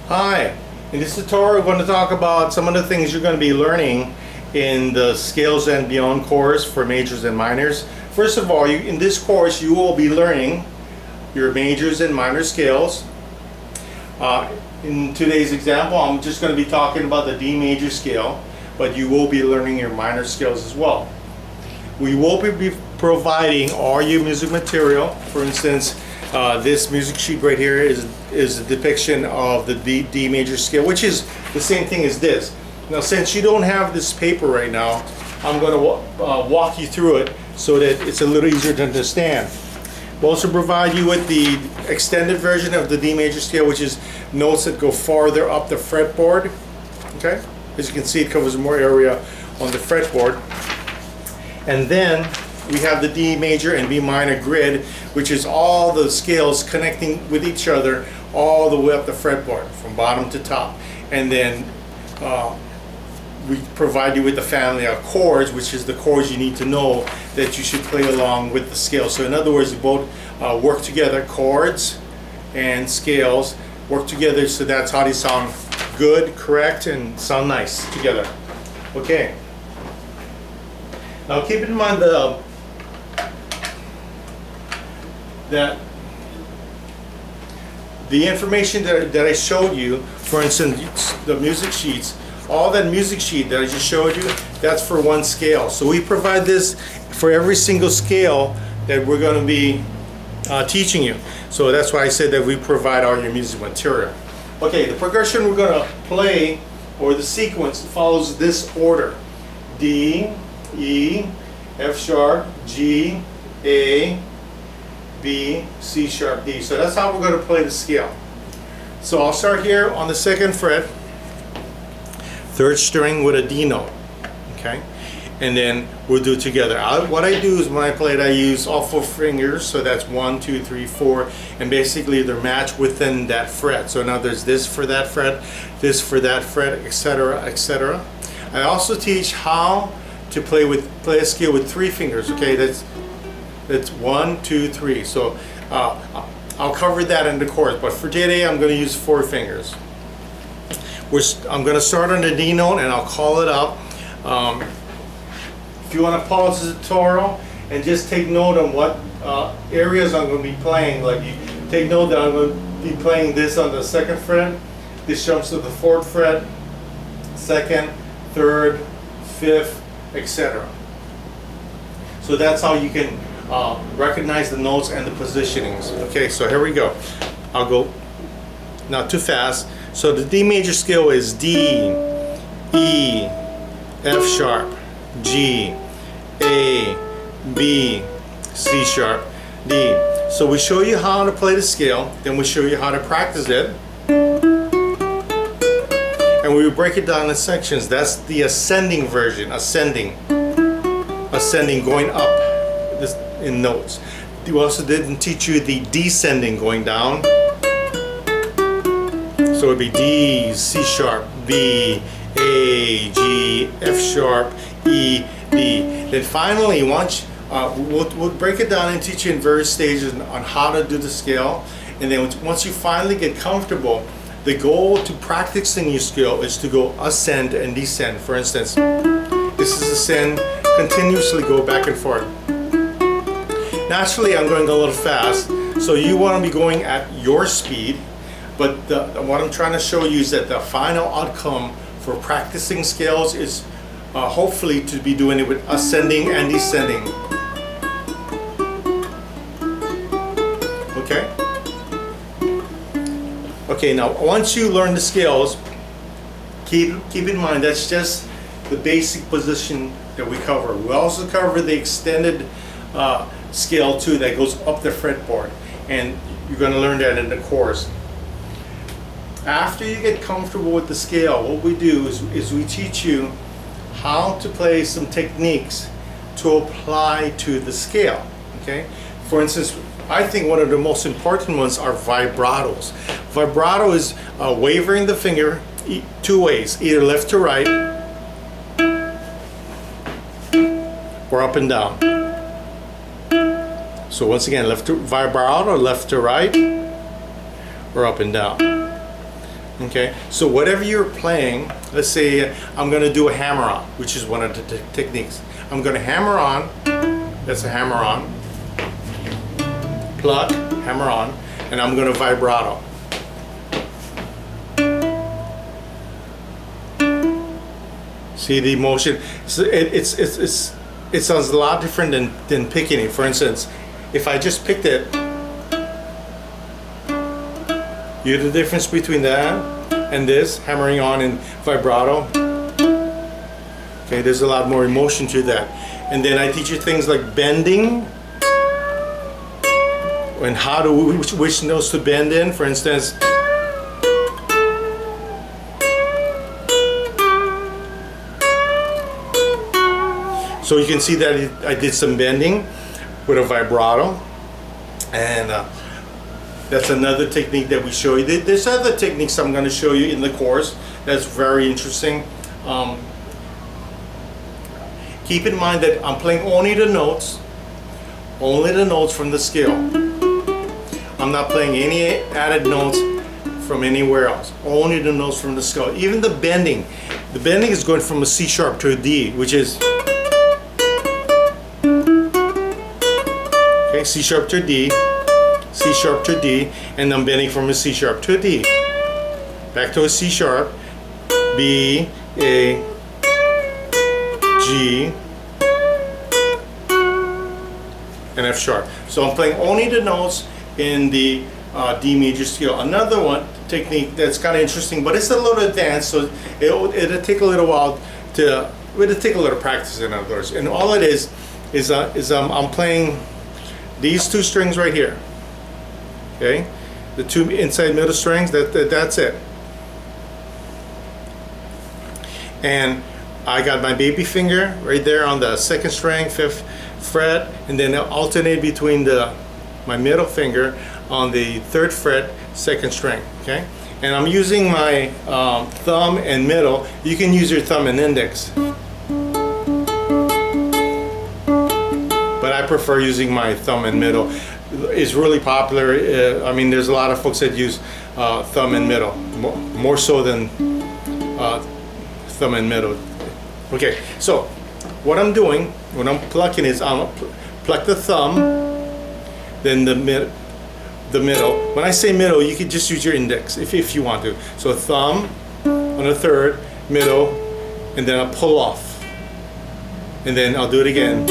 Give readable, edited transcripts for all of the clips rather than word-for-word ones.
Hi, in this tutorial we're going to talk about some of the things you're going to be learning in the Scales and Beyond course for majors and minors. First of all, in this course you will be learning your majors and minor scales. In today's example I'm just going to be talking about the D major scale, but you will be learning your minor scales as well. We will be providing all your music material. For instance, this music sheet right here is a depiction of the D major scale, which is the same thing as this. Now, since you don't have this paper right now, I'm going to walk you through it so that it's a little easier to understand. We'll also provide you with the extended version of the D major scale, which is notes that go farther up the fretboard. Okay, as you can see, it covers more area on the fretboard. And then we have the D major and B minor grid, which is all the scales connecting with each other all the way up the fretboard from bottom to top. And then we provide you with the family of chords, which is the chords you need to know that you should play along with the scale. So in other words, you both work together. Chords and scales work together, so that's how they sound good, correct, and sound nice together. Okay. Now keep in mind that the information that I showed you, for instance, the music sheets, all that music sheet that I just showed you, that's for one scale. So we provide this for every single scale that we're going to be teaching you. So that's why I said that we provide all your music material. Okay, the progression we're going to play, or the sequence, follows this order: D, E, F sharp, G, A, B, C sharp, D. So that's how we're going to play the scale. So I'll start here on the 2nd fret, 3rd string with a D note. Okay, and then we'll do it together. What I do is when I play it, I use all 4 fingers. So that's 1, 2, 3, 4, and basically they're matched within that fret. So now there's this for that fret, this for that fret, etc., etc. I also teach how to play a scale with 3 fingers. Okay, that's 1, 2, 3. So I'll cover that in the course, but for today I'm going to use 4 fingers. I'm going to start on the D note and I'll call it up. If you want to pause the tutorial and just take note on what areas I'm going to be playing, like you take note that I'm going to be playing this on the 2nd fret, this jumps to the 4th fret, 2nd, 3rd, 5th, etc. So that's how you can recognize the notes and the positionings. Okay, so here we go. I'll go not too fast. So the D major scale is D, E, F sharp, G, A, B, C sharp, D. So we show you how to play the scale, then we show you how to practice it, and we break it down in sections. That's the ascending version, ascending going up in notes. We also didn't teach you the descending going down. So it would be D, C sharp, B, A, G, F sharp, E, D. Then finally, once we'll break it down and teach you in various stages on how to do the scale. And then once you finally get comfortable, the goal to practicing your scale is to go ascend and descend. For instance, this is ascend, continuously go back and forth. Naturally, I'm going a little fast, so you want to be going at your speed. But what I'm trying to show you is that the final outcome for practicing scales is hopefully to be doing it with ascending and descending. Okay? Okay, now once you learn the scales, keep in mind that's just the basic position that we cover. We also cover the extended scale too that goes up the fretboard, and you're going to learn that in the course. After you get comfortable with the scale, what we do is we teach you how to play some techniques to apply to the scale. Okay? For instance, I think one of the most important ones are vibratos. Vibrato is wavering the finger 2 ways, either left to right or up and down. So once again, vibrato, left to right or up and down. Okay, so whatever you're playing, let's say I'm going to do a hammer on, which is one of the techniques. I'm going to hammer on, that's a hammer on, pluck, hammer on, and I'm going to vibrato. See the motion? So it sounds a lot different than picking it. For instance, if I just picked it, you hear the difference between that and this, hammering on and vibrato? Okay, there's a lot more emotion to that. And then I teach you things like bending, and how to, which notes to bend in. For instance, so you can see that I did some bending with a vibrato, and that's another technique that we show you. There's other techniques I'm going to show you in the course that's very interesting. Keep in mind that I'm playing only the notes from the scale. I'm not playing any added notes from anywhere else. Only the notes from the scale. Even the bending is going from a C sharp to a D, which is okay, C sharp to D, C sharp to D, and I'm bending from a C sharp to a D, back to a C sharp, B, A, G, and F sharp. So I'm playing only the notes in the D major scale. Another one technique that's kind of interesting, but it's a little advanced, so it'll take a little while to, it'll take a little practice, in other words. And all it is I'm playing these two strings right here. Okay, the two inside middle strings. That's it. And I got my baby finger right there on the second string, 5th fret, and then I'll alternate between my middle finger on the 3rd fret, 2nd string. Okay, and I'm using my thumb and middle. You can use your thumb and index, but I prefer using my thumb and middle. It's really popular. I mean, there's a lot of folks that use thumb and middle, more so than thumb and middle. Okay, so what I'm doing when I'm plucking is I'm pluck the thumb, then the middle. When I say middle, you can just use your index if you want to. So thumb on the 3rd, middle, and then I'll pull off, and then I'll do it again,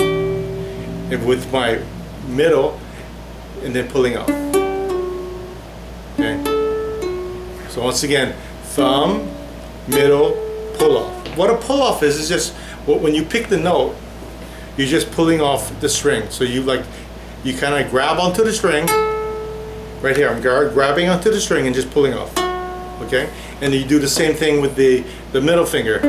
and with my middle, and then pulling off. Okay. So once again, thumb, middle, pull off. What a pull off is just when you pick the note, you're just pulling off the string. So you kind of grab onto the string. Right here, I'm grabbing onto the string and just pulling off. Okay, and you do the same thing with the middle finger.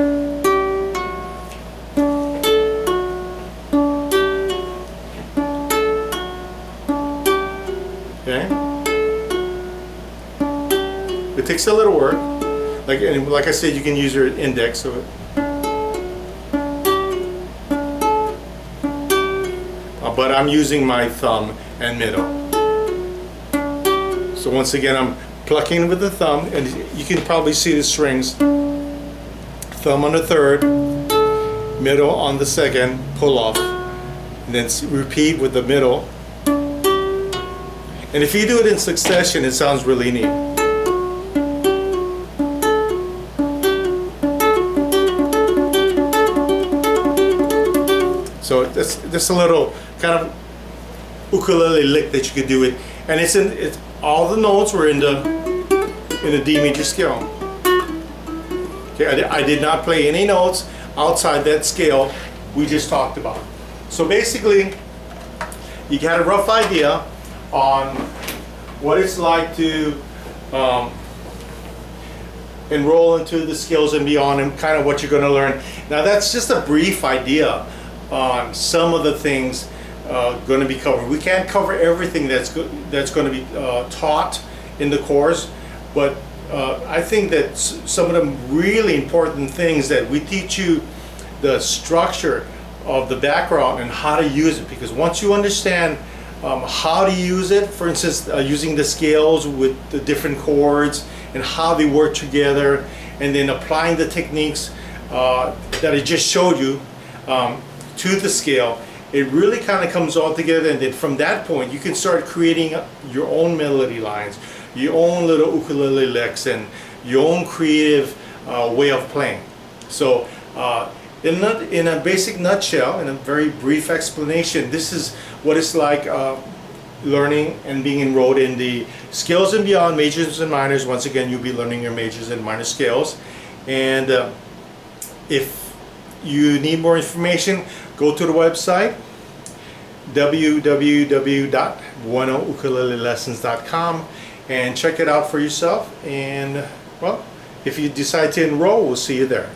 Okay, it takes a little work. Like I said, you can use your index. So but I'm using my thumb and middle. So once again, I'm plucking with the thumb, and you can probably see the strings. Thumb on the 3rd, middle on the 2nd, pull off, and then repeat with the middle. And if you do it in succession, it sounds really neat. So that's a little kind of ukulele lick that you could do it, and it's all the notes were in the D major scale. Okay, I did not play any notes outside that scale we just talked about. So basically, you got a rough idea on what it's like to enroll into the Skills and Beyond, and kind of what you're going to learn. Now that's just a brief idea on some of the things going to be covered. We can't cover everything that's going to be taught in the course, but I think that some of the really important things that we teach you, the structure of the background and how to use it, because once you understand how to use it, for instance, using the scales with the different chords and how they work together, and then applying the techniques that I just showed you to the scale, it really kind of comes all together. And then from that point, you can start creating your own melody lines, your own little ukulele licks, and your own creative way of playing. So in a basic nutshell, in a very brief explanation, this is what it's like learning and being enrolled in the Scales and Beyond Majors and Minors. Once again, you'll be learning your majors and minor scales. And if you need more information, go to the website www.buenoukulelelessons.com and check it out for yourself. And well, if you decide to enroll, we'll see you there.